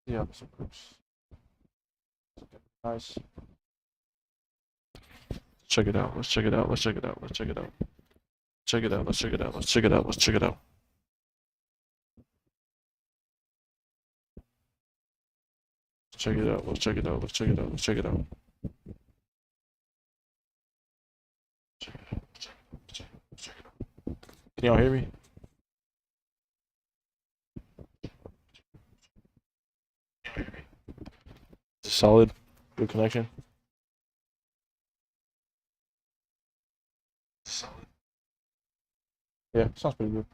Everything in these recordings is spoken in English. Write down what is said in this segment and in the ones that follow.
Yeah, supports. Nice. Check it out. Let's check it out. Let's check it out. Let's check it out. Check it out. Let's check it out. Let's check it out. Let's check it out. Check it out. Let's check it out. Let's check it out. Let's check it out. Can y'all hear me? Solid. Good connection. Solid. Yeah, sounds pretty good.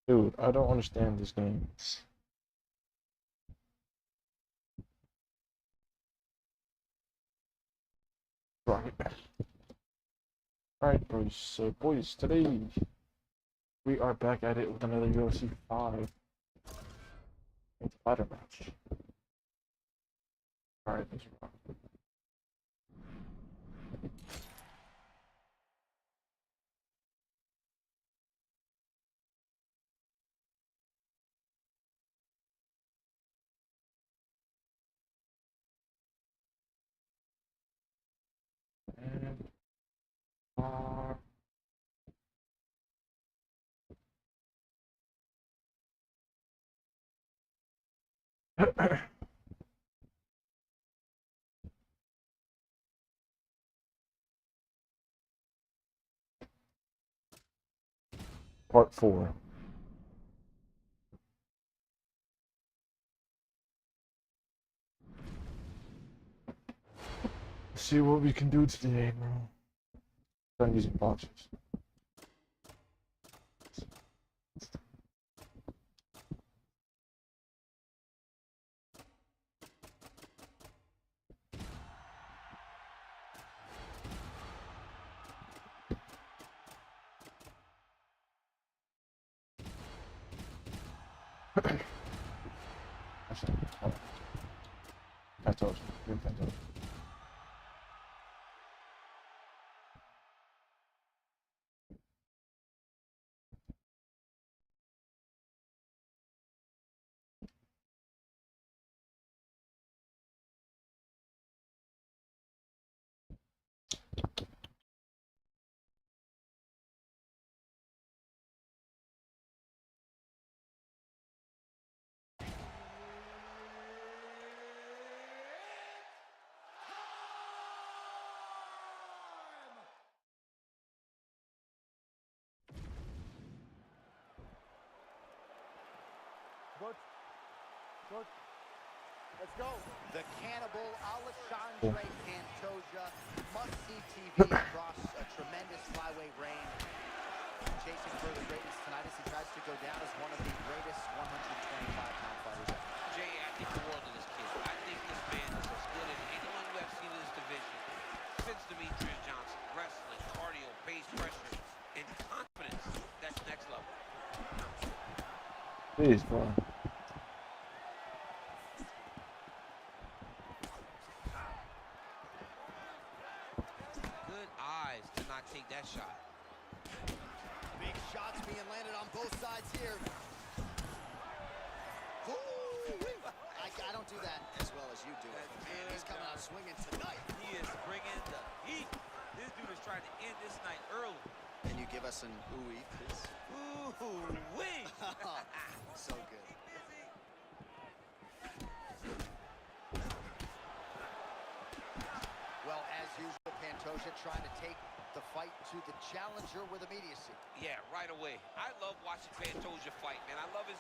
Dude, I don't understand this game. Rocket back. Alright, boys. So, boys, today we are back at it with another UFC 5 fighter match. Alright, let's rock. And Part 4. Let's see what we can do today, bro. I'm using boxes. I told you. I told you. Good. Let's go. The Cannibal Alexandre Pantoja, must-see TV across a tremendous flyweight reign. Chasing further greatness tonight as he tries to go down as one of the greatest 125-pound fighters ever. Jay, I think the world of this kid. I think this man is as good as anyone you have seen in this division since Demetrius Johnson. Wrestling, cardio, pace, pressure, and confidence. That's next level. Please, bro. Good eyes to not take that shot. Big shots being landed on both sides here. I don't do that as well as you do it. Man, he's coming out swinging tonight. He is bringing the heat. This dude is trying to end this night early. Can you give us an ooh-wee, please? Ooh-wee. So good. Well, as usual, Pantoja trying to take the fight to the challenger with immediacy. Yeah, right away. I love watching Pantoja fight, man. I love his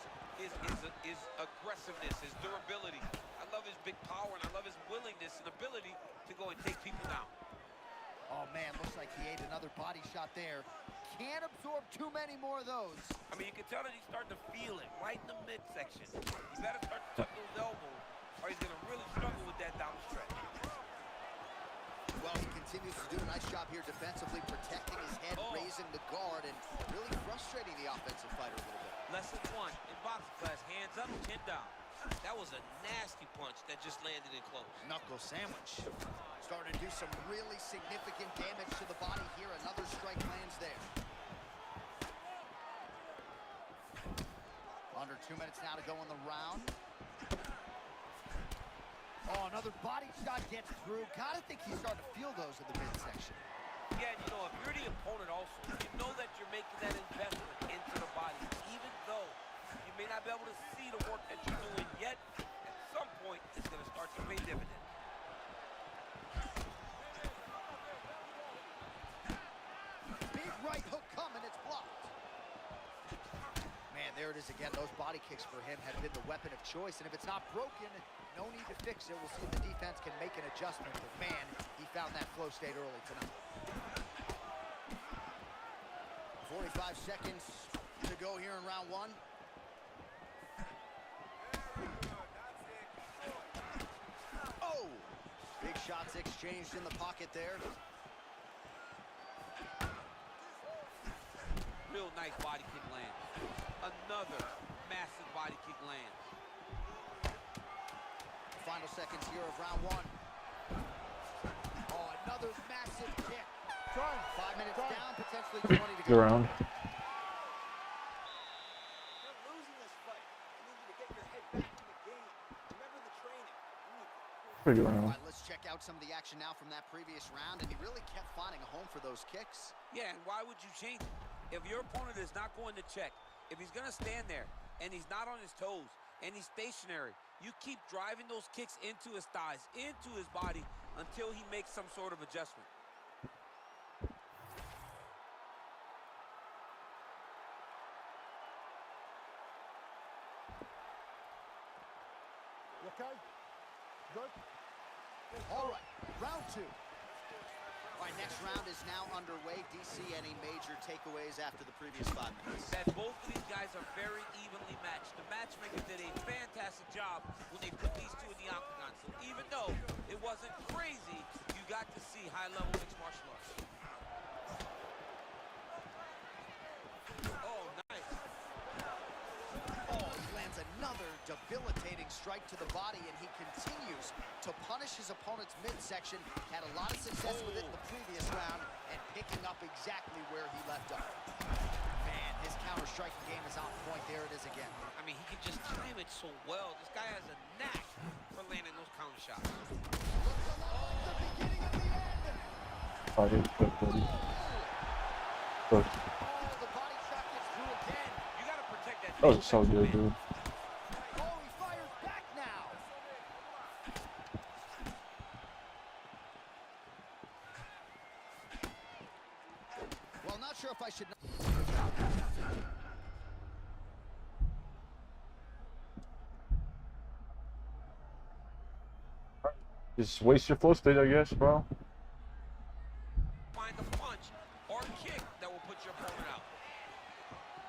aggressiveness, his durability. I love his big power, and I love his willingness and ability to go and take people down. Oh, man, looks like he ate another body shot there. Can't absorb too many more of those. I mean, you can tell that he's starting to feel it right in the midsection. You better start to tuck those elbows, or he's going to really struggle with that down the stretch. Well, he continues to do a nice job here defensively, protecting his head, raising the guard, and really frustrating the offensive fighter a little bit. Lesson 1 in boxing class, hands up, chin down. That was a nasty punch that just landed in close. Knuckle sandwich. Starting to do some really significant damage to the body here. Another strike lands there. Under 2 minutes now to go in the round. Oh, another body shot gets through. Gotta think he's starting to feel those in the midsection. Yeah, and you know, if you're the opponent also, you know that you're making that investment into the body, even though you may not be able to see the work that you're doing yet. At some point, it's going to start to pay dividends. Big right hook coming, it's blocked. Man, there it is again. Those body kicks for him have been the weapon of choice, and if it's not broken, no need to fix it. We'll see if the defense can make an adjustment, but man, he found that flow state early tonight. 45 seconds to go here in round one. Oh! Big shots exchanged in the pocket there. Real nice body kick land. Another massive body kick land. Final seconds here of round one. Oh, another massive kick. 5 minutes down, potentially 20 to Good go. round. You're losing this fight. I need you to get your head back in the game. Remember the training. Pretty good All round. right, let's check out some of the action now from that previous round, and he really kept finding a home for those kicks. Yeah, and why would you change it? If your opponent is not going to check, if he's going to stand there and he's not on his toes and he's stationary, you keep driving those kicks into his thighs, into his body until he makes some sort of adjustment. You okay? Good? All right, round two. All right, next round is now underway. DC, any major takeaways after the previous 5 minutes? That both of these guys are very evenly matched. The matchmaker did a fantastic job when they put these two in the octagon. So even though it wasn't crazy, you got to see high-level mixed martial arts. Oh, nice. Oh, he lands another debilitating strike to the body, and he continues to punish his opponent's midsection. Had a lot of success with it in the previous round and picking up exactly where he left off. Man, his counter-striking game is on point. There it is again. I mean, he can just time it so well. This guy has a knack for landing those counter shots. Looks a lot like the beginning of the end. Oh, he's good, buddy. Good. Oh, the body shot gets through again. You got to protect that. That was so good, dude. Oh, he fires back now. Well, not sure if I should... Just waste your flow state, I guess, bro. Find a punch or kick that will put your opponent out.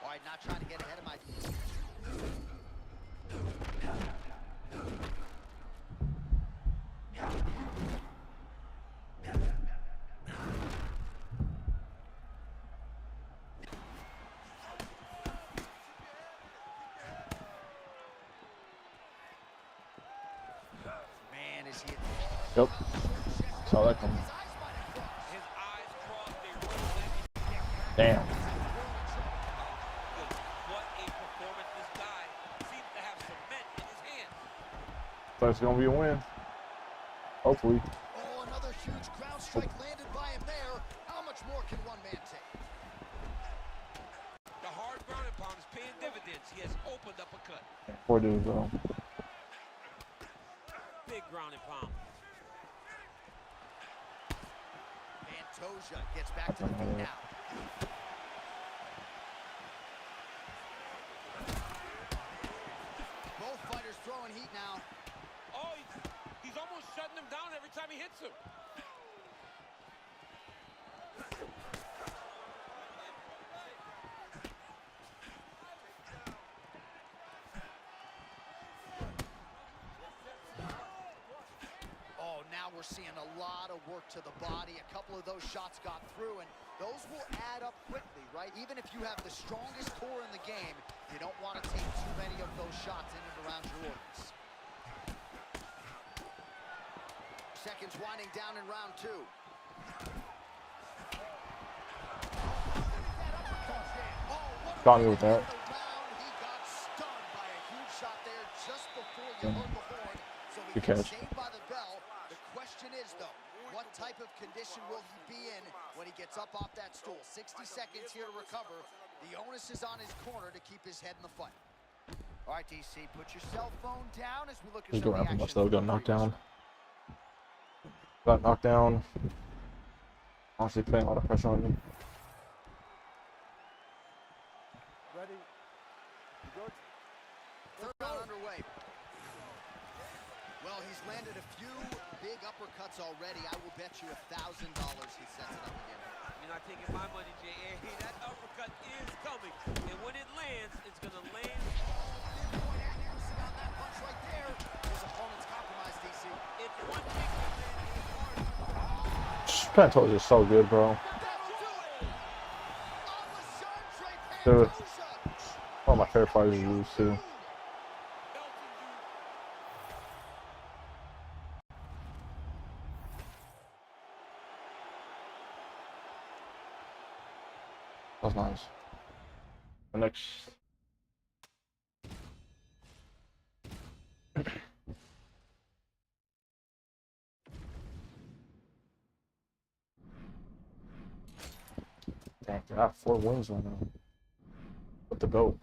All right, not trying to get ahead of my... Man, is he... Yep. Saw that coming. His eyes might have crossed. His eyes crossed, they rolled in. Damn. What a performance. This guy seems to have cement in his hands. Thought it's gonna be a win. Hopefully. Oh, another huge ground strike landed by him there. How much more can one man take? The hard ground and pound is paying dividends. He has opened up a cut. Poor dude, bro. Big ground and pound. Pantoja gets back to the feet now. Both fighters throwing heat now. Oh, he's almost shutting him down every time he hits him. Oh, now we're seeing a lot of work to the body. A couple of those shots got through, and those will add up quickly, right? Even if you have the strongest core in the game, you don't want to take too many of those shots in and around your organs. Seconds winding down in round two. Got me with that. He got stunned by a huge shot there just before you heard the horn. So He catch. Saved by the bell. The question is, though, what type of condition will he be in when he gets up off that stool? 60 seconds here to recover. The onus is on his corner to keep his head in the fight. All right, DC, put your cell phone down as we look at He's some going after reactions myself, got from knocked the down. Got knocked down. Honestly, putting a lot of pressure on me. Ready? Good. Third round underway. Well, he's landed a few big uppercuts already. I will bet you $1,000 he sets it up again. You're not taking my money, J.A. That uppercut is coming. And when it lands, it's going to land. Pinpoint accuracy on that punch right there. His opponent's compromised, DC. It's one big man. Pantoja is so good, bro. That'll do it. Alexandre Dude. Pantoja. One of my favorite fighters to lose too. That's nice. The next. Dang, I have 4 wins right now. With the GOAT.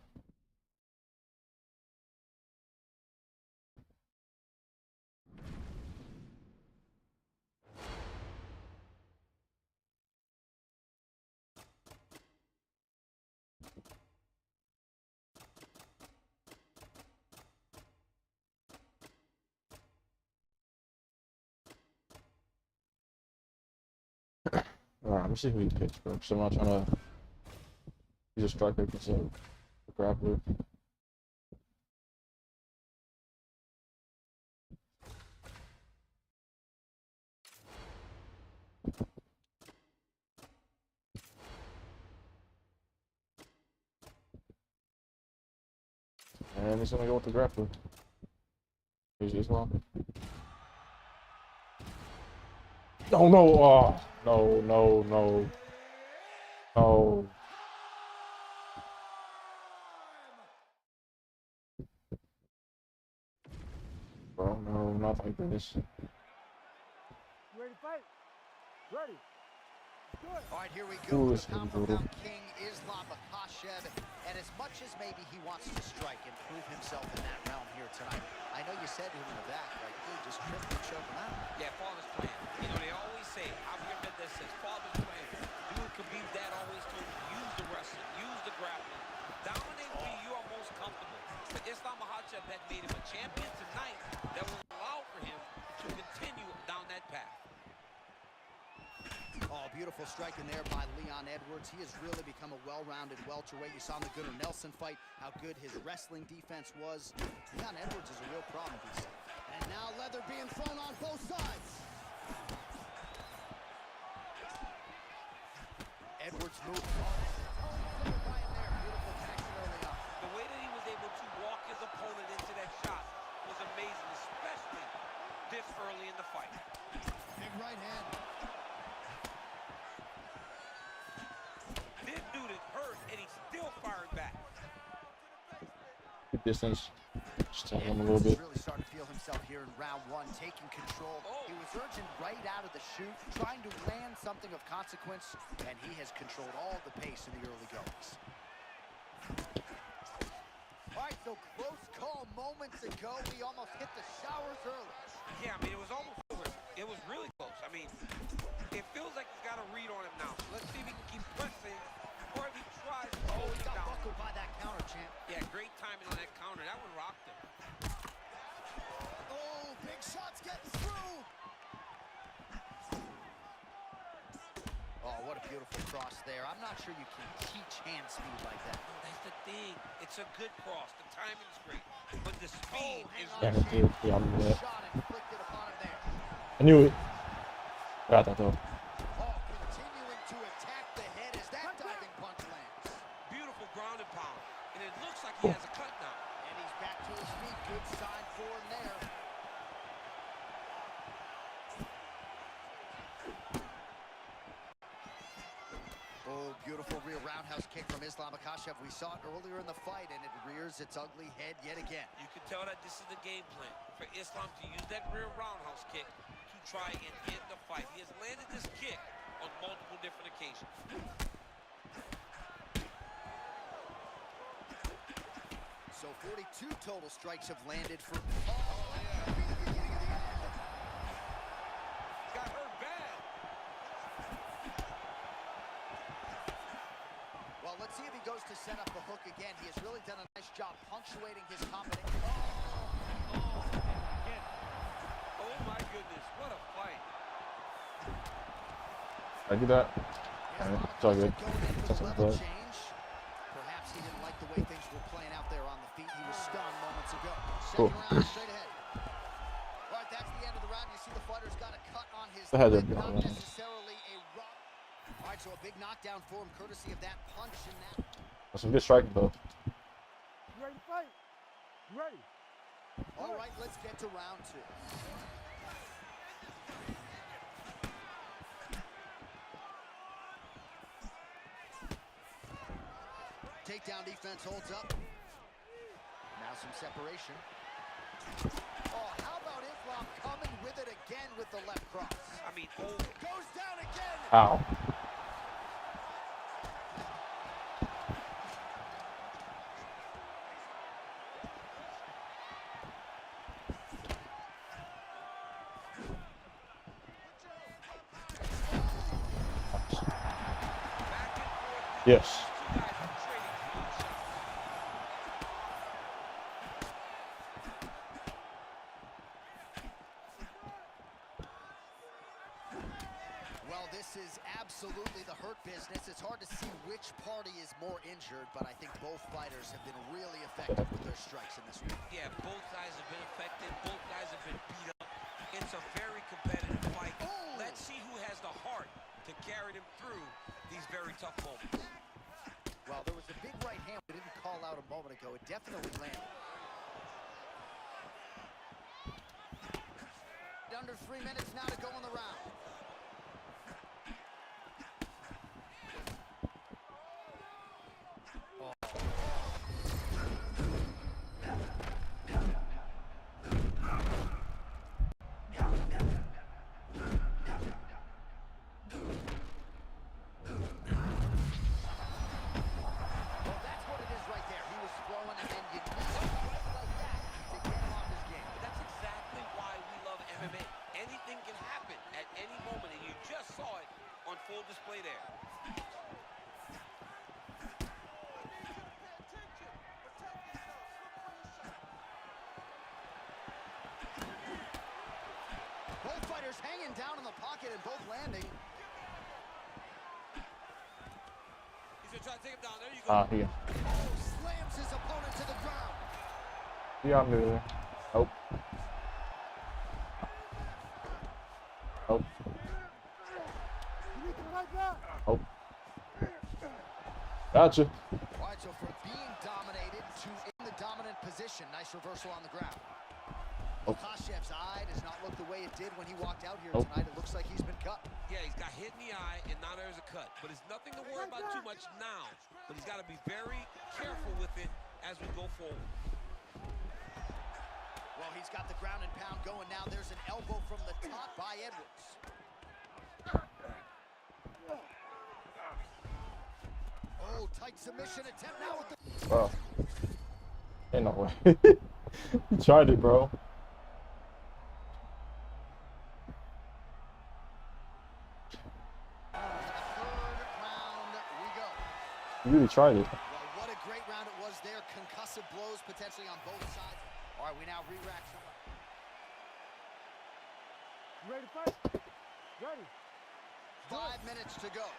Alright, let me see who he picks, bro. So I'm not trying to. He's a striker, he's a grappler. And he's gonna go with the grappler. Here's Islam. No, no, oh, no, no, no. No. Bro, no, not like this. You ready to fight? Ready. Good. All right, here we Ooh, go. this The is pound for brutal. pound king, Islam Makhachev. And as much as maybe he wants to strike and prove himself in that realm here tonight, I know you said to him in the back, like, dude, just trip and choke him out. Yeah, father's plan. You know, they always say, Javier Mendez says, father's plan. You and Khabib, dad always told you, use the wrestling, use the grappling. Dominate where you are most comfortable. But Islam Makhachev had made him a champion tonight that will allow for him to continue down that path. Oh, beautiful striking there by Leon Edwards. He has really become a well-rounded welterweight. You saw in the Gunnar Nelson fight how good his wrestling defense was. Leon Edwards is a real problem, DC. And now leather being thrown on both sides. Edwards moved. Oh, by him there. Beautiful connection early on. The way that he was able to walk his opponent into that shot was amazing, especially this early in the fight. Big right hand. This dude is hurt, and he's still firing back. Good distance. Just tell him a Edwards little bit. is really starting to feel himself here in round one, taking control. He was urging right out of the chute, trying to land something of consequence, and he has controlled all the pace in the early goings. All right, so close call moments ago. We almost hit the showers early. Yeah, I mean, it was almost over. It was really close. I mean, it feels like he's got a read on him now. So let's see if he can keep pressing, or if he tries to hold He him got down. buckled by that counter, champ. Yeah, great timing on that counter. That one rocked him. Oh, big shots getting through. Oh, what a beautiful cross there. I'm not sure you can teach hand speed like that. That's the thing. It's a good cross. The timing's great. But the speed Oh, is... Yeah, dude, yeah, I'm in it. Shot inflicted upon him there. I knew it. Got that though. Oh, continuing to attack the head as that diving punch lands. Beautiful ground and pound. And it looks like he has a cut now. And he's back to his feet. Good sign for him there. Oh, beautiful rear roundhouse kick from Islam Makhachev. We saw it earlier in the fight, and it rears its ugly head yet again. You can tell that this is the game plan for Islam to use that rear roundhouse kick to try and end the fight. He has landed this kick on multiple different occasions. So 42 total strikes have landed for... Got hurt bad. Well, let's see if he goes to set up the hook again. He has really done a nice job punctuating his combination. Oh my goodness, what a fight. I do that. It's all good. That's not bad. Perhaps he didn't like the way things were playing out there on the feet. He was stunned moments ago. Cool. Second round straight ahead. All right, that's the end of the round. You see the fighter's got a cut on his The head lip, of not it. necessarily a rock. All right, so a big knockdown for him, courtesy of that punch and that. That's some good striking though. You ready to fight? You ready? All right, let's get to round two. Takedown defense holds up. Now some separation. Oh, how about Islam coming with it again with the left cross? I mean, oh, Goes down again. Ow. Yes. Well, this is absolutely the hurt business. It's hard to see which party is more injured, but I think both fighters have been really effective with their strikes in this one. yeah, both guys have been affected. Both guys have been beat up. It's a very competitive fight. Oh. Let's see who has the heart to carry them through these very tough moments. Well, there was a big right hand we didn't call out a moment ago. It definitely landed. Under 3 minutes now to go in the round. Well, that's what it is right there. He was throwing, and then you need a strike like that to get him off his game. But that's exactly why we love MMA. Anything can happen at any moment, and you just saw it on full display there. Both fighters hanging down in the pocket and both landing. He's gonna try to take him down. There you go. Here. Oh, slams his opponent to the ground. Yeah, I'm good. Nope. Nope. You need to like that. Nope. Gotcha. All right, so from being dominated to in the dominant position, nice reversal on the ground. Oh. Makhachev's eye does not look the way it did when he walked out here Nope. tonight. It looks like he's been cut. Yeah, he's got hit in the eye, and now there's a cut. But it's nothing to worry about too much now. But he's got to be very careful with it as we go forward. Well, he's got the ground and pound going now. There's an elbow from the top by Edwards. Oh, tight submission attempt now with the... Bro. Ain't no way. You tried it, bro. Third round we go. You really tried it. Well, what a great round it was there. Concussive blows potentially on both sides. All right, we now re-rack some. You ready to fight? Ready. 5 minutes to go.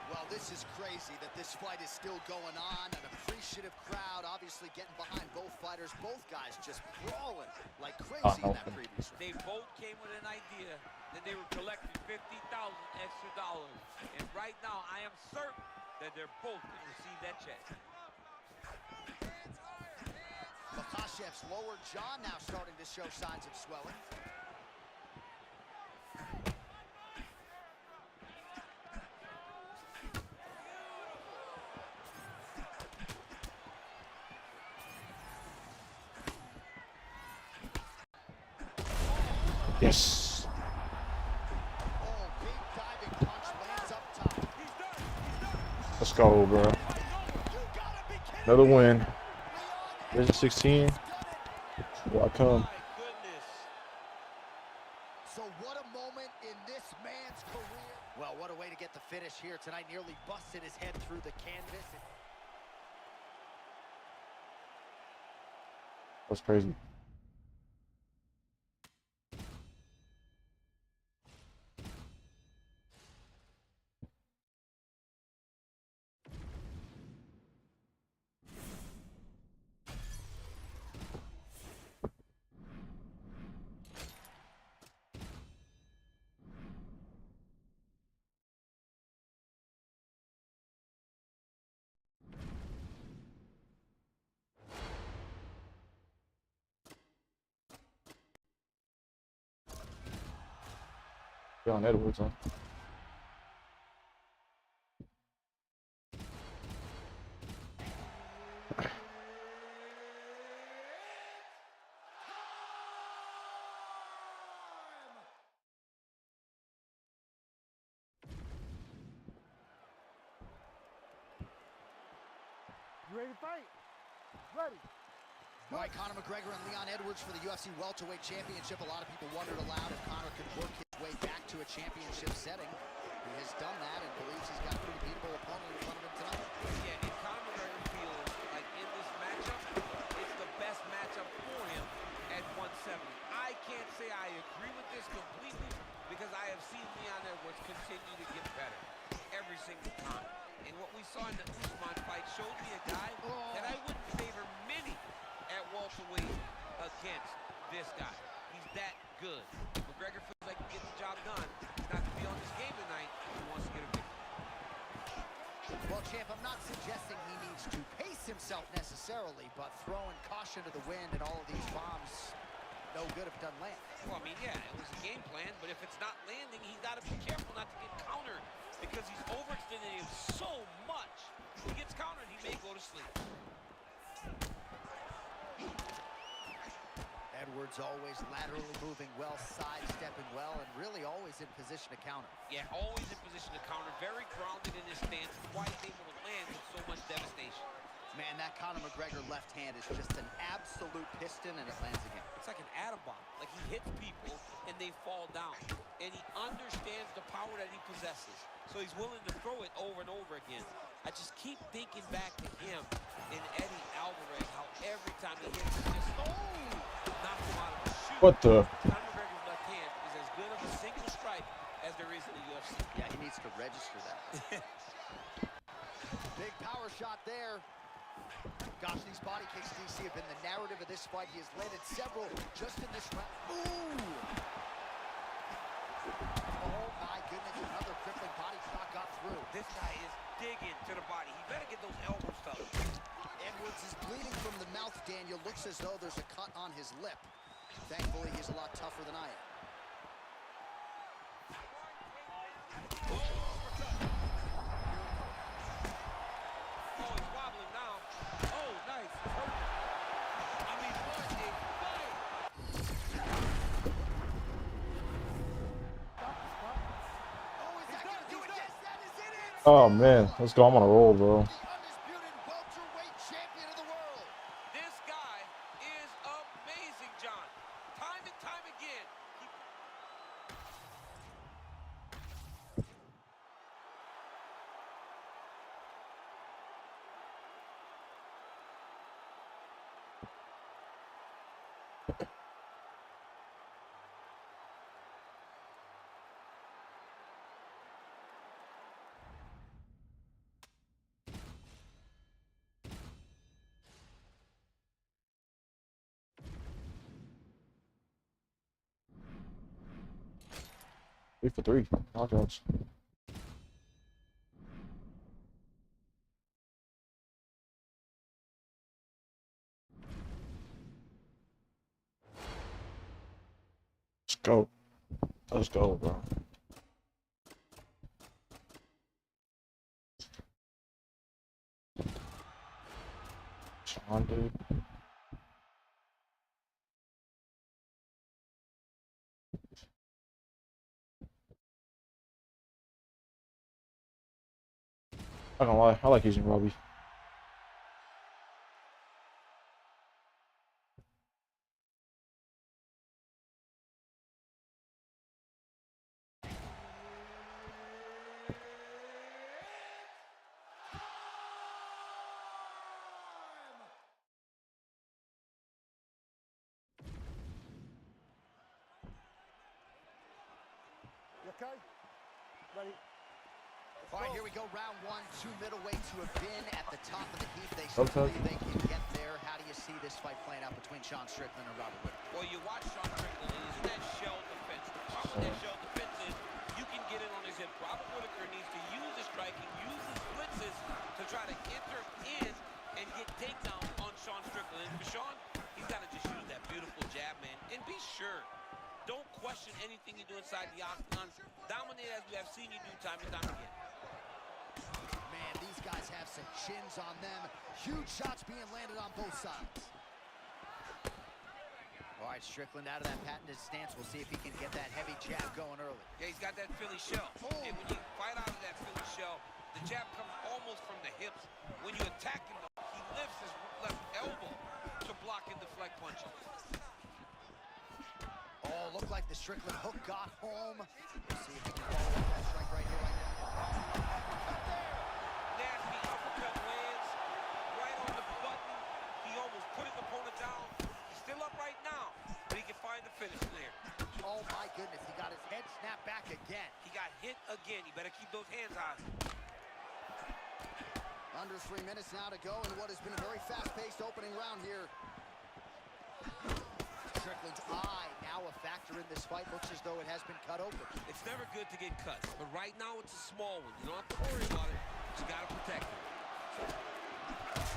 Well, this is crazy that this fight is still going on. An appreciative crowd obviously getting behind both fighters. Both guys just brawling like crazy in that previous round. They both came with an idea that they were collecting $50,000 extra dollars. And right now, I am certain that they're both going to receive that check. Makhachev's lower jaw now starting to show signs of swelling. Yes. Oh, big diving punch lands up top. Let's go, bro. You gotta be kidding Another me. win. Leon Division 16. Edwards done it. Here I come. My goodness. So what a moment in this man's career. Well, what a way to get the finish here tonight. Nearly busted his head through the canvas. That's crazy. Leon Edwards, huh? You ready to fight? Ready. All right, Conor McGregor and Leon Edwards for the UFC Welterweight Championship. A lot of people wondered aloud if Conor could work his way back to a championship setting. He has done that and believes he's got a pretty beatable opponent in front of him tonight. Yeah, and Conor McGregor feels like in this matchup, it's the best matchup for him at 170. I can't say I agree with this completely because I have seen Leon Edwards continue to get better every single time. And what we saw in the Usman fight showed me a guy that I wouldn't favor many at welterweight against this guy. He's that good. McGregor feels like he gets the job done. He's not going to be on this game tonight. He wants to get a victory. Well, champ, I'm not suggesting he needs to pace himself necessarily, but throwing caution to the wind and all of these bombs, no good if it doesn't land. Well, I mean, yeah, it was a game plan, but if it's not landing, he's got to be careful not to get countered because he's overextending him so much. If he gets countered, he may go to sleep. Edwards always laterally moving well, sidestepping well, and really always in position to counter. Yeah, always in position to counter, very grounded in his stance, why he's able to land with so much devastation. Man, that Conor McGregor left hand is just an absolute piston, and it lands again. It's like an atom bomb. Like he hits people and they fall down. And he understands the power that he possesses. So he's willing to throw it over and over again. I just keep thinking back to him and Eddie Alvarez, how every time he hits, it just knocks him out of the shoe. What the? Conor McGregor's left hand is as good of a single strike as there is in the UFC. Yeah, he needs to register that. Big power shot there. Gosh, these body kicks, DC, have been the narrative of this fight. He has landed several just in this round. Ooh! Oh, my goodness, another crippling body shot got through. This guy is digging to the body. He better get those elbows fellas. Edwards is bleeding from the mouth, Daniel. Looks as though there's a cut on his lip. Thankfully, he's a lot tougher than I am. Oh, he's wobbling now. Oh, nice. I mean, what a fight. Oh, is that going to do it? Yes, that is it. Oh man, let's go. I'm on a roll, bro. The undisputed welterweight champion of the world. This guy is amazing, John. Time and time again. Three for three. Knockouts. Let's go. Let's go, bro. Sean, dude. Not gonna lie, I like using Robbie. You okay? Ready? All right, here we go. Round one. Two middleweights who have been at the top of the heap. They Okay. still believe they can get there. How do you see this fight playing out between Sean Strickland and Robert Whittaker? Well, you watch Sean Strickland, and he's in that shell defense. The problem with that shell defense is you can get in on his hip. Robert Whittaker needs to use his striking, use his blitzes to try to enter in and get takedowns on Sean Strickland. And for Sean, he's got to just use that beautiful jab, man. And be sure, don't question anything you do inside the octagon. Dominate as we have seen you do time and time again. Man, these guys have some chins on them. Huge shots being landed on both sides. All right, Strickland out of that patented stance. We'll see if he can get that heavy jab going early. Yeah, he's got that Philly shell. And when you fight out of that Philly shell, the jab comes almost from the hips. When you attack him, he lifts his left elbow to block and deflect punches. Oh, looked like the Strickland hook got home. We'll see if he can follow up that strike right here, right now. Nasty uppercut lands right on the button. He almost put his opponent down. He's still up right now, but he can find the finish there. Oh, my goodness. He got his head snapped back again. He got hit again. You better keep those hands high. Under 3 minutes now to go in what has been a very fast-paced opening round here. Strickland's eye now a factor in this fight. Looks as though it has been cut open. It's never good to get cut, but right now it's a small one. You don't have to worry about it, but you got to protect it.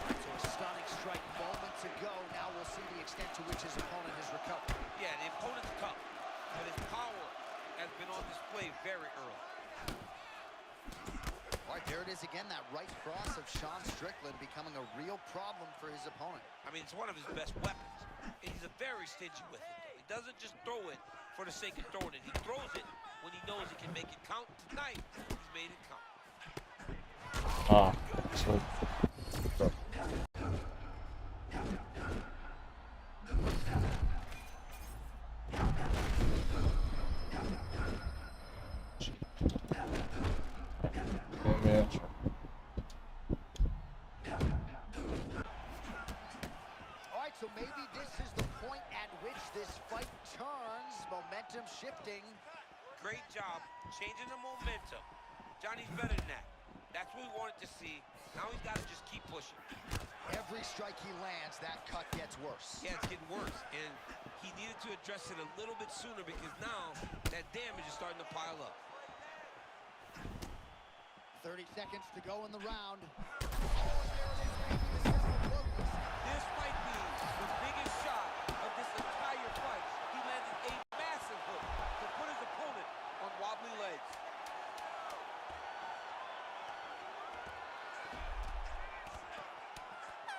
So a stunning strike moments ago. Now we'll see the extent to which his opponent has recovered. Yeah, the opponent's tough, but his power has been on display very early. All right, there it is again, that right cross of Sean Strickland becoming a real problem for his opponent. I mean, it's one of his best weapons, and he's a very stingy with it. He doesn't just throw it for the sake of throwing it. He throws it when he knows he can make it count. Tonight, he's made it count. Ah, so. All right, so maybe this is the point at which this fight turns, momentum shifting. Great job changing the momentum. Johnny's better than that. That's what we wanted to see. Now he's got to just keep pushing. Every strike he lands, that cut gets worse. Yeah, it's getting worse, and he needed to address it a little bit sooner because now that damage is starting to pile up. 30 seconds to go in the round. This might be the biggest shot of this entire fight. He landed a massive hook to put his opponent on wobbly legs.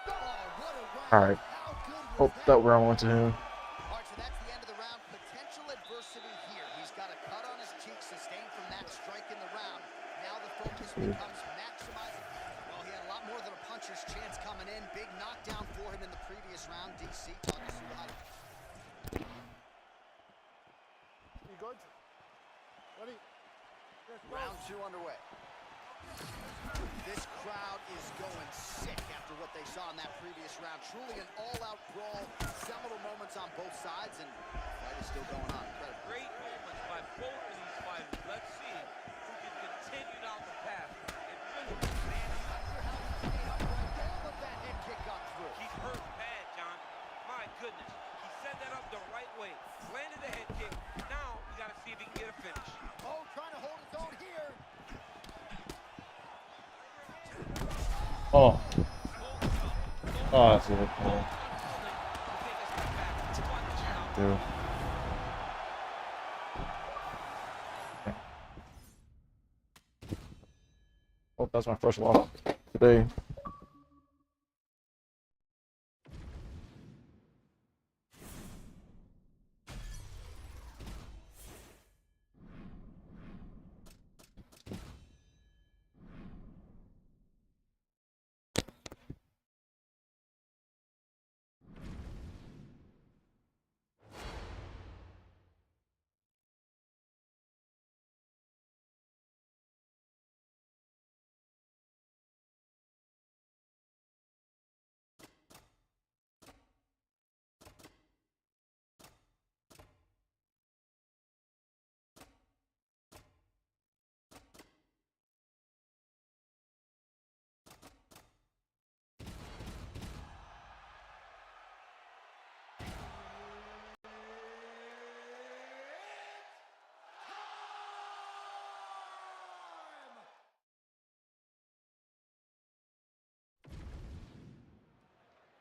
Oh, what a round. All right. How good was Hope that round went to him. All right, so that's the end of the round. Potential adversity here. He's got a cut on his cheek sustained from that strike in the round. Now the focus becomes maximizing. Well, he had a lot more than a puncher's chance coming in. Big knockdown for him in the previous round. DC talking to Suhai. You good? Ready? Let's go. Round two underway. This crowd is going sick after what they saw in that previous round. Truly an all-out brawl. Seminal moments on both sides, and the fight is still going on. Incredible. Great moments by both of these fighters. Let's see who can continue down the path and really All of that head kick got through. He's hurt bad, John. My goodness. He set that up the right way. Landed the head kick. Now, you got to see if he can get a finish. Oh, trying to hold his own here. Oh. Oh, that's it. Oh. Dude. Oh, that's my first loss today.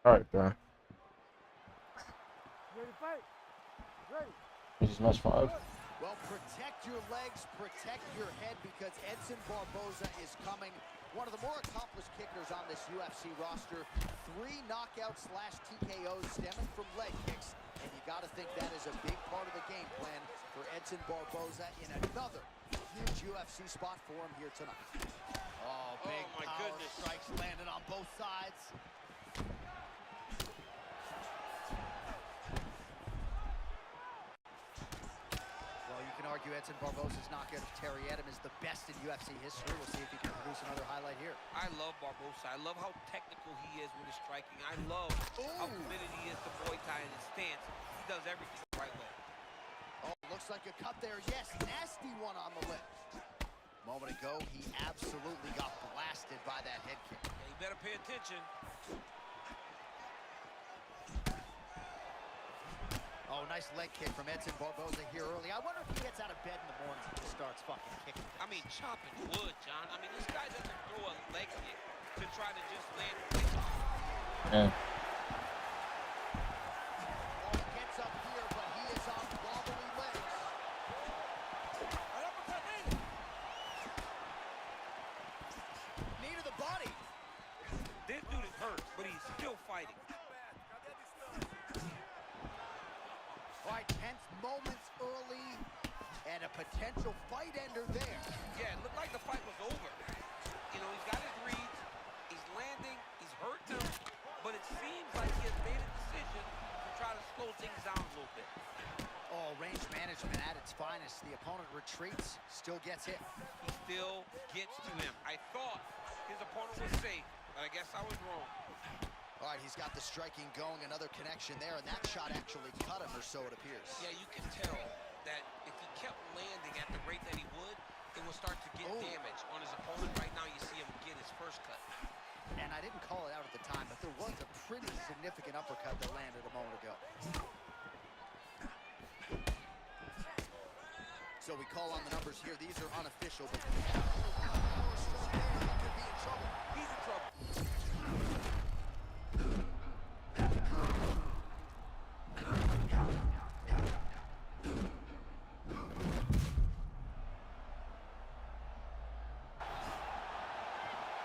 Alright, bro. Ready, fight. Ready. This is match 5. Well, protect your legs, protect your head, because Edson Barboza is coming. One of the more accomplished kickers on this UFC roster. 3 knockouts/TKOs stemming from leg kicks. And you got to think that is a big part of the game plan for Edson Barboza in another huge UFC spot for him here tonight. Oh, big my power goodness. strikes landing on both sides. Well, you can argue Edson Barboza's knockout of Terry Edom is the best in UFC history. We'll see if he can produce another highlight here. I love Barboza. I love how technical he is with his striking. I love how committed he is to Muay Thai and his stance. He does everything the right way. Oh, looks like a cut there. Yes, nasty one on the lip. Moment ago, he absolutely got blasted by that head kick. Yeah, you better pay attention. Oh, nice leg kick from Edson Barboza here early. I wonder if he gets out of bed in the morning and starts fucking kicking. I mean, chopping wood, John. I mean, this guy doesn't throw a leg kick to try to just land. Yeah. Oh, he gets up here, but he is on wobbly legs. Right uppercut, knee. Knee to the body. This dude is hurt, but he's still fighting. All right, tense moments early, and a potential fight ender there. Yeah, it looked like the fight was over. You know, he's got his reads, he's landing, he's hurt them, but it seems like he has made a decision to try to slow things down a little bit. Oh, range management at its finest. The opponent retreats, still gets hit. He still gets to him. I thought his opponent was safe, but I guess I was wrong. All right, he's got the striking going, another connection there, and that shot actually cut him, or so it appears. Yeah, you can tell that if he kept landing at the rate that he would, it would start to get damage on his opponent. Right now, you see him get his first cut. And I didn't call it out at the time, but there was a pretty significant uppercut that landed a moment ago. So we call on the numbers here. These are unofficial, but he could be in trouble. He's in trouble.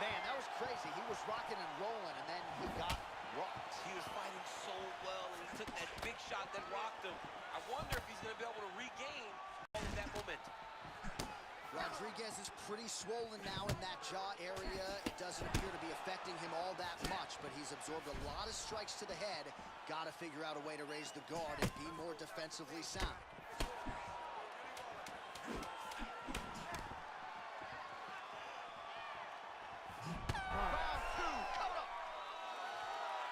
Man, that was crazy. He was rocking and rolling, and then he got rocked. He was fighting so well, and he took that big shot that rocked him. I wonder if he's going to be able to regain all of that momentum. Rodriguez is pretty swollen now in that jaw area. It doesn't appear to be affecting him all that much, but he's absorbed a lot of strikes to the head. Got to figure out a way to raise the guard and be more defensively sound. Round 2, coming up.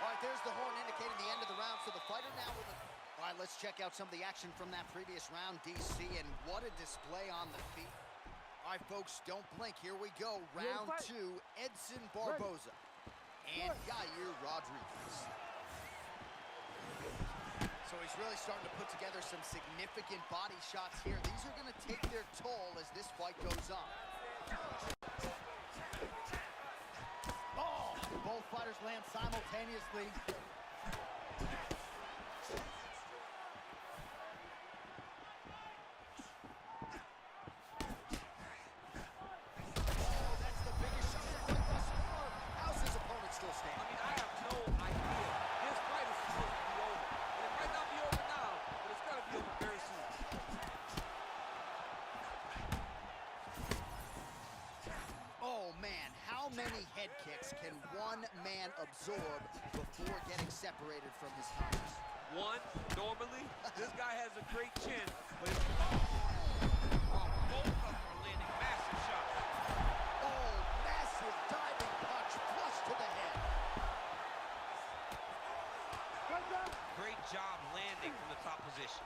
All right, there's the horn indicating the end of the round, so the fighter now with a... All right, let's check out some of the action from that previous round, DC, and what a display on the feet. All right, folks, don't blink. Here we go. Round 2, Edson Barboza and Yair Rodriguez. So he's really starting to put together some significant body shots here. These are going to take their toll as this fight goes on. Oh, both fighters land simultaneously. Many head kicks can one man absorb before getting separated from his opponents? One, normally, this guy has a great chin, but it's... both of them are landing massive shots. Oh, massive diving punch, flush to the head. Great job landing from the top position.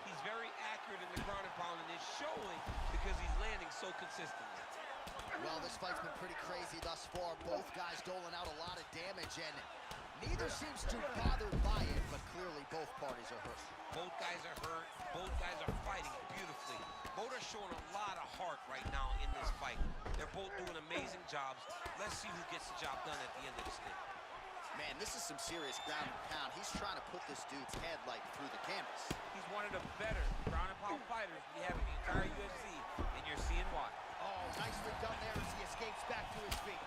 He's very accurate in the ground and pound, and it's showing because he's landing so consistently. Well, this fight's been pretty crazy thus far. Both guys doling out a lot of damage, and neither seems too bothered by it, but clearly both parties are hurt. Both guys are hurt. Both guys are fighting beautifully. Both are showing a lot of heart right now in this fight. They're both doing amazing jobs. Let's see who gets the job done at the end of this thing. Man, this is some serious ground and pound. He's trying to put this dude's head like through the canvas. He's one of the better ground and pound fighters we have in the entire UFC, and you're seeing why. Oh, nicely done there as he escapes back to his feet.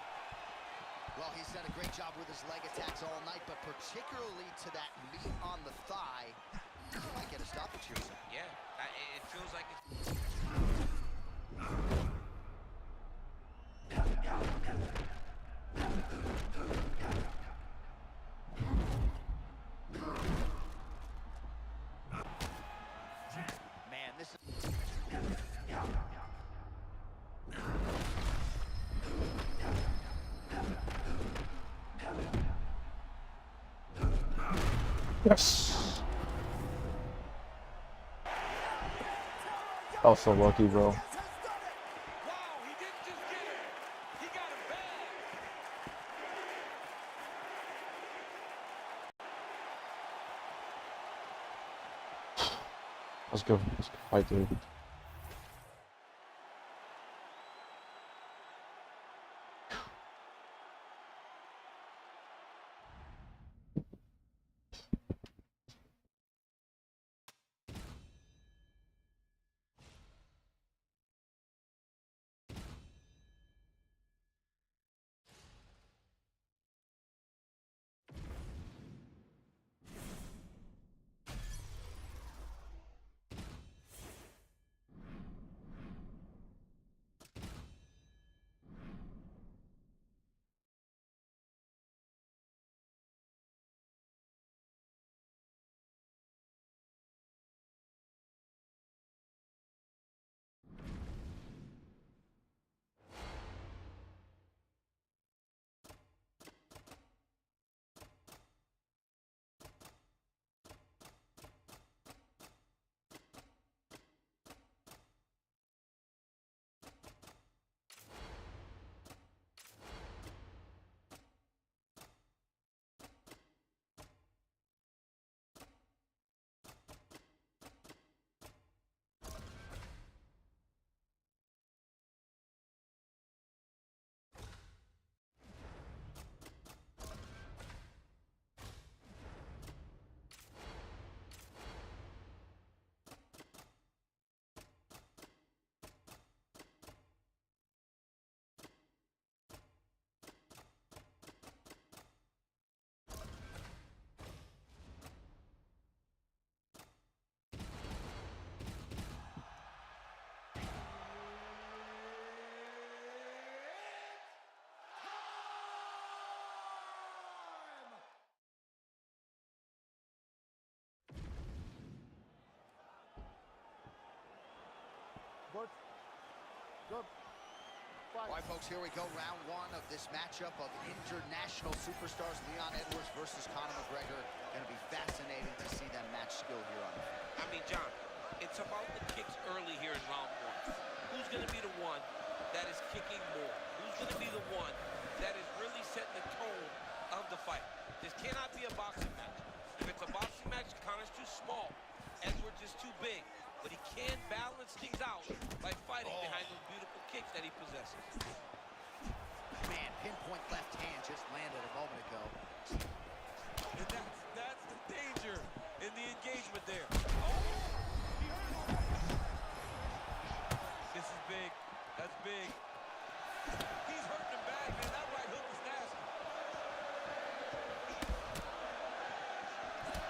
Well, he's done a great job with his leg attacks all night, but particularly to that meat on the thigh, he might get a stoppage here soon. Yeah, it feels like it's... Man, this is... Yes. I was so lucky, bro. Wow, he didn't just get him. He got him bad. Let's go. Let's go fight, dude. Good. Good. All right, folks, here we go. Round one of this matchup of international superstars Leon Edwards versus Conor McGregor. Going to be fascinating to see them match skill here on the field. I mean, John, it's about the kicks early here in round one. Who's going to be the one that is kicking more? Who's going to be the one that is really setting the tone of the fight? This cannot be a boxing match. If it's a boxing match, Conor's too small. Edwards is too big. But he can balance things out by fighting behind those beautiful kicks that he possesses. Man, pinpoint left hand just landed a moment ago. And that's the danger in the engagement there. This is big. That's big. He's hurting him bad, man. That right hook is nasty.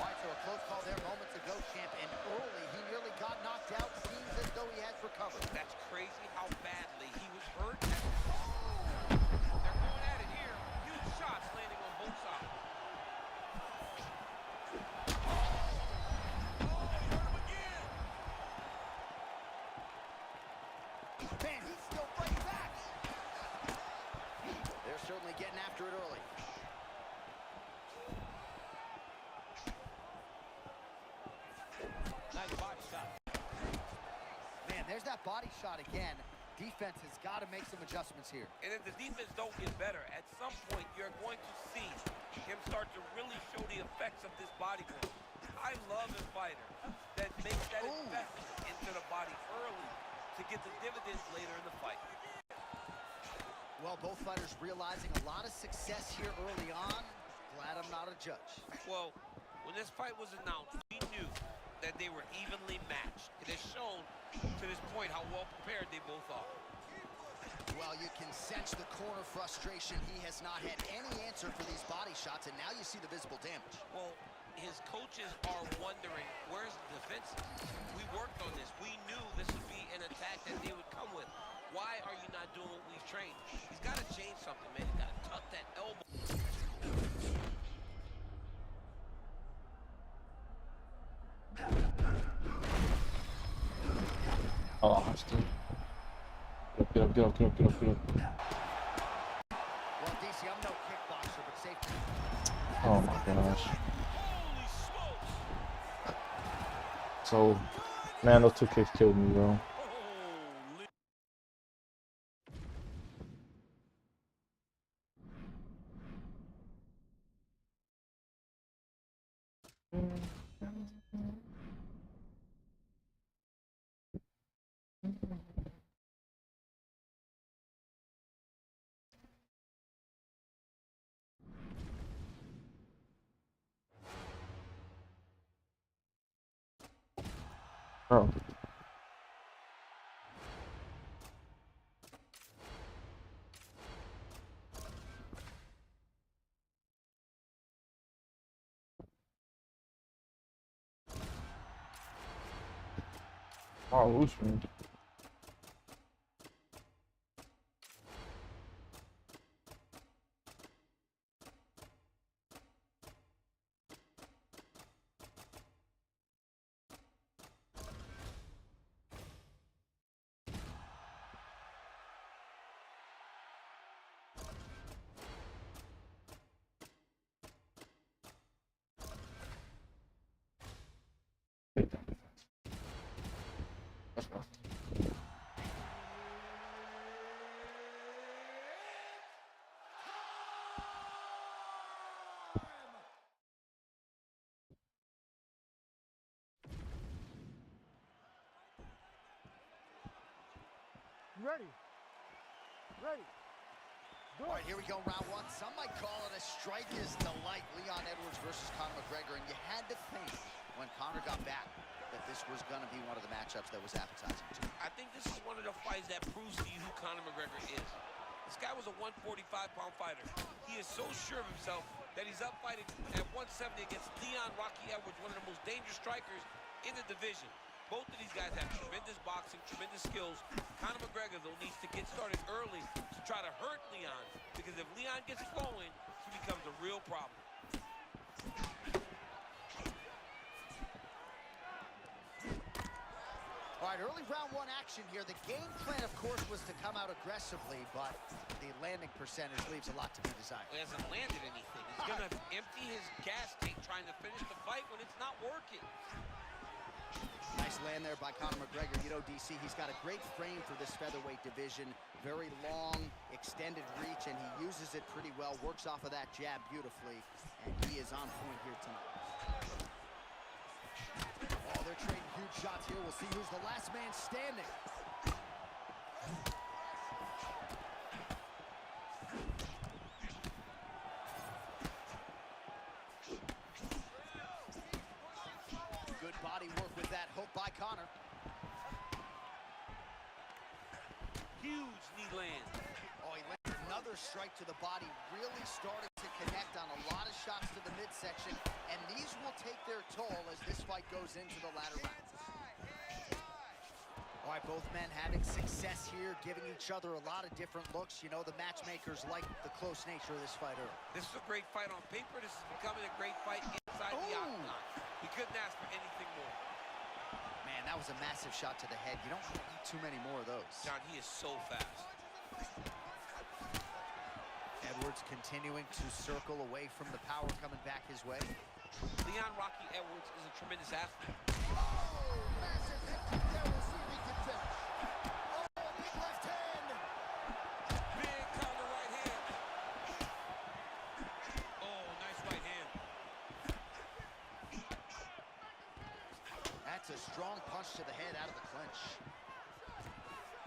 All right, so a close call there moments ago, champ. And early, he nearly got knocked out. Seems as though he has recovered. That's crazy how badly he was hurt. They're going at it here. Huge shots landing on both sides. Man, he's still fighting back. They're certainly getting after it early. Nice body shot. Man, there's that body shot again. Defense has got to make some adjustments here. And if the defense don't get better, at some point you're going to see him start to really show the effects of this body work. I love a fighter that makes that investment into the body early to get the dividends later in the fight. Well, both fighters realizing a lot of success here early on. Glad I'm not a judge. Well, when this fight was announced, we knew that they were evenly matched. It has shown to this point how well prepared they both are. Well, you can sense the corner frustration. He has not had any answer for these body shots, and now you see the visible damage. Well, his coaches are wondering, where's the defense? We worked on this. We knew this would be an attack that they would come with. Why are you not doing what we've trained? He's got to change something, man. He's got to tuck that elbow. Oh, I still. Get up. Well, DC, I'm no kickboxer, but safety. Oh my gosh. Holy smokes! So, man, those 2 kicks killed me, bro. Holy. Bro. Wow, Usman. Let's go. Ready. Ready. Go. All right, here we go, round one. Some might call it a striker's delight. Leon Edwards versus Conor McGregor, and you had to think when Conor got back that this was going to be one of the matchups that was appetizing to him. I think this is one of the fights that proves to you who Conor McGregor is. This guy was a 145-pound fighter. He is so sure of himself that he's up fighting at 170 against Leon Rocky Edwards, one of the most dangerous strikers in the division. Both of these guys have tremendous boxing, tremendous skills. Conor McGregor, though, needs to get started early to try to hurt Leon, because if Leon gets flowing, he becomes a real problem. All right, early round one action here. The game plan, of course, was to come out aggressively, but the landing percentage leaves a lot to be desired. He hasn't landed anything. He's going to empty his gas tank trying to finish the fight when it's not working. Nice land there by Conor McGregor. You know, DC, he's got a great frame for this featherweight division. Very long, extended reach, and he uses it pretty well. Works off of that jab beautifully, and he is on point here tonight. Oh, they're trading huge shots here. We'll see who's the last man standing. Good body work with that hook by Conor. Huge knee land. Oh, he lands another strike to the body, really starting to connect on a lot of shots to the midsection, and these will take their toll as this fight goes into the latter rounds. All right, both men having success here, giving each other a lot of different looks. You know, the matchmakers like the close nature of this fight early. This is a great fight on paper. This is becoming a great fight inside the octagon. He couldn't ask for anything more. Man, that was a massive shot to the head. You don't want to eat too many more of those. John, he is so fast. Edwards continuing to circle away from the power coming back his way. Leon Rocky Edwards is a tremendous athlete. Oh, massive hit to there. We'll see if he can finish. Oh, big left hand. Big counter right hand. Oh, nice right hand. That's a strong punch to the head out of the clinch.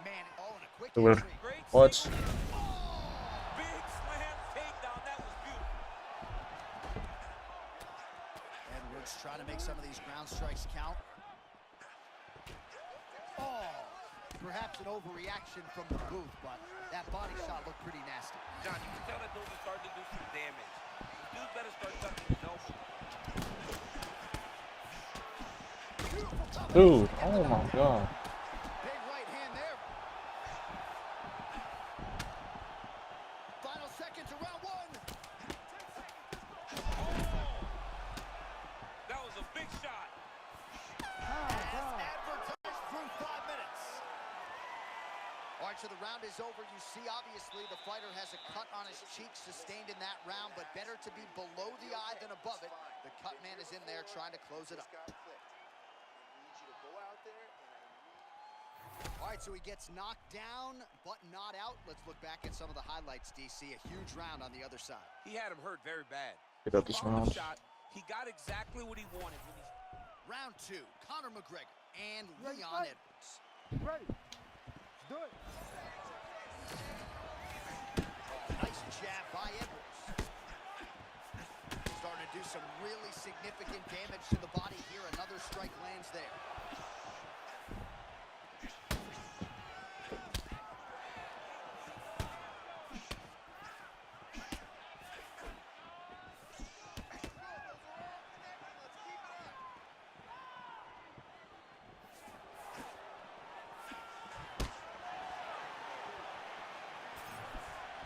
Man, oh, and a quick Weird. entry. Great What? single- Big slam takedown. That was beautiful. trying to make some of these ground strikes count. Oh, perhaps an overreaction from the booth, but that body shot looked pretty nasty. John, you can tell that those are starting to do some damage. The dude better start tucking his elbow. Dude, oh my god. Big right hand there. Final seconds of round one. That was a big shot. As advertised through 5 minutes. All right, so the round is over. You see, obviously, the fighter has a cut on his cheek sustained in that round, but better to be below the eye than above it. The cut man is in there trying to close it up. All right, so he gets knocked down, but not out. Let's look back at some of the highlights, DC. A huge round on the other side. He had him hurt very bad. Get up this Found the round. shot. He got exactly what he wanted when he... Round two, Conor McGregor and Leon Edwards. Ready. Let's do it. Nice jab by Edwards. Starting to do some really significant damage to the body here. Another strike lands there.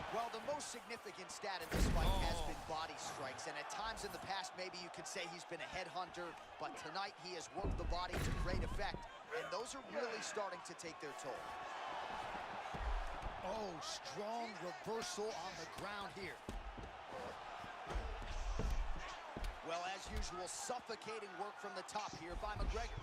Well, the most significant stat in this fight has been body strikes, and at times in the past, maybe you could say he's been a headhunter, but tonight he has worked the body to great effect, and those are really starting to take their toll. Oh, strong reversal on the ground here. Well, as usual, suffocating work from the top here by McGregor.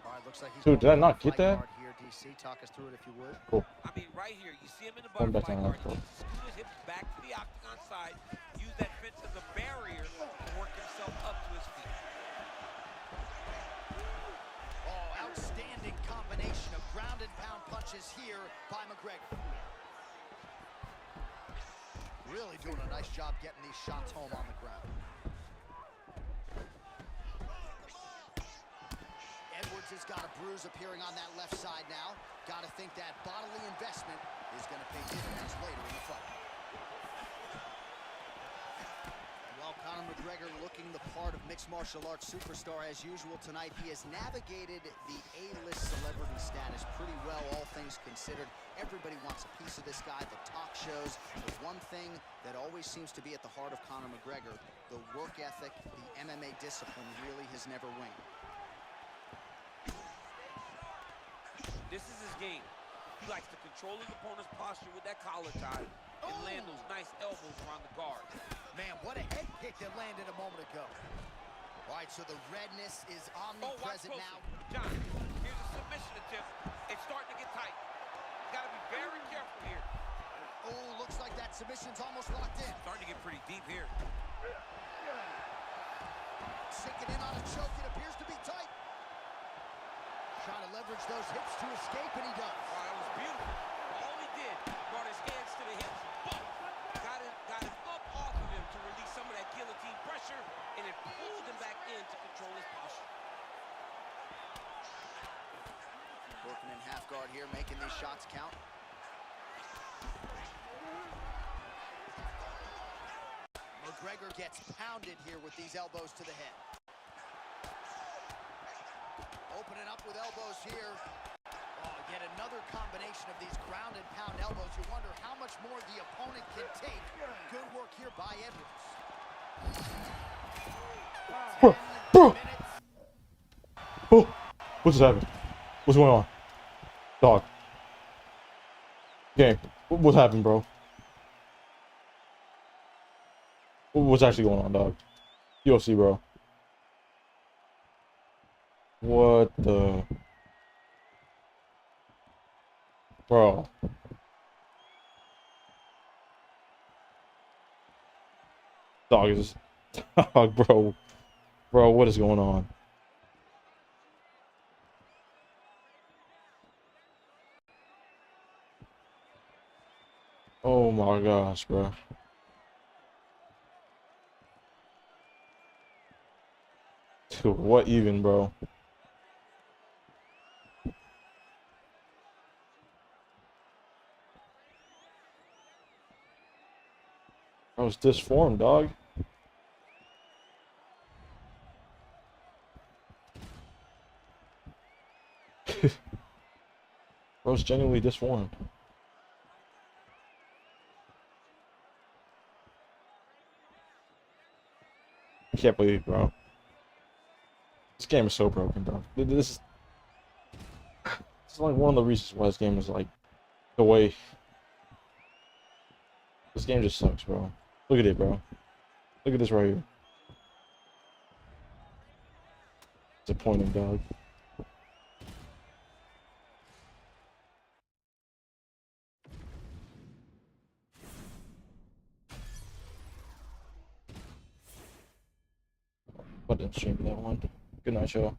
All right, looks like he's Dude, did I going not for the get fight that? guard here, DC. Talk us through it if you would. Cool. I mean, right here, you see him in the Going back butterfly to guard. that, He needs to scoot his hips back to the octagon side, use that fence as a barrier to work himself up to his feet. Oh, outstanding combination of ground and pound punches here by McGregor. Really doing a nice job getting these shots home on the ground. Edwards has got a bruise appearing on that left side now. Got to think that bodily investment is going to pay dividends later in the fight. Well, Conor McGregor looking the part of mixed martial arts superstar as usual tonight. He has navigated the A-list celebrity status pretty well, all things considered. Everybody wants a piece of this guy, the talk shows. The one thing that always seems to be at the heart of Conor McGregor, the work ethic, the MMA discipline really has never waned. This is his game. He likes to control his opponent's posture with that collar tie and land those nice elbows around the guard. Man, what a head kick that landed a moment ago. All right, so the redness is omnipresent now. John, here's a submission attempt. It's starting to get tight. Got to be very careful here. Oh, looks like that submission's almost locked in. Starting to get pretty deep here. Sinking in on a choke, it appears to be tight. Trying to leverage those hips to escape, and he does. Oh, that was beautiful. All he did, brought his hands to the hips. Boom! Got him up off of him to release some of that guillotine pressure, and it pulled him back in to control his posture. Working in half guard here, making these shots count. McGregor gets pounded here with these elbows to the head. Opening up with elbows here. Oh, yet another combination of these ground and pound elbows. You wonder how much more the opponent can take. Good work here by Edwards. Bro. Oh, what's happening? What's going on? Dog. Game. What's happening, bro? What's actually going on, dog? UFC, bro. What the... Bro. Dog is... Dog, bro. Bro, what is going on? Oh my gosh, bro. Dude, what even, bro? I was disformed, dog. Bro's genuinely disformed. I can't believe it, bro. This game is so broken, bro. This is like one of the reasons why this game is like the way. This game just sucks, bro. Look at it, bro. Look at this right here. Disappointing, dog. But didn't stream that one. Good night, y'all.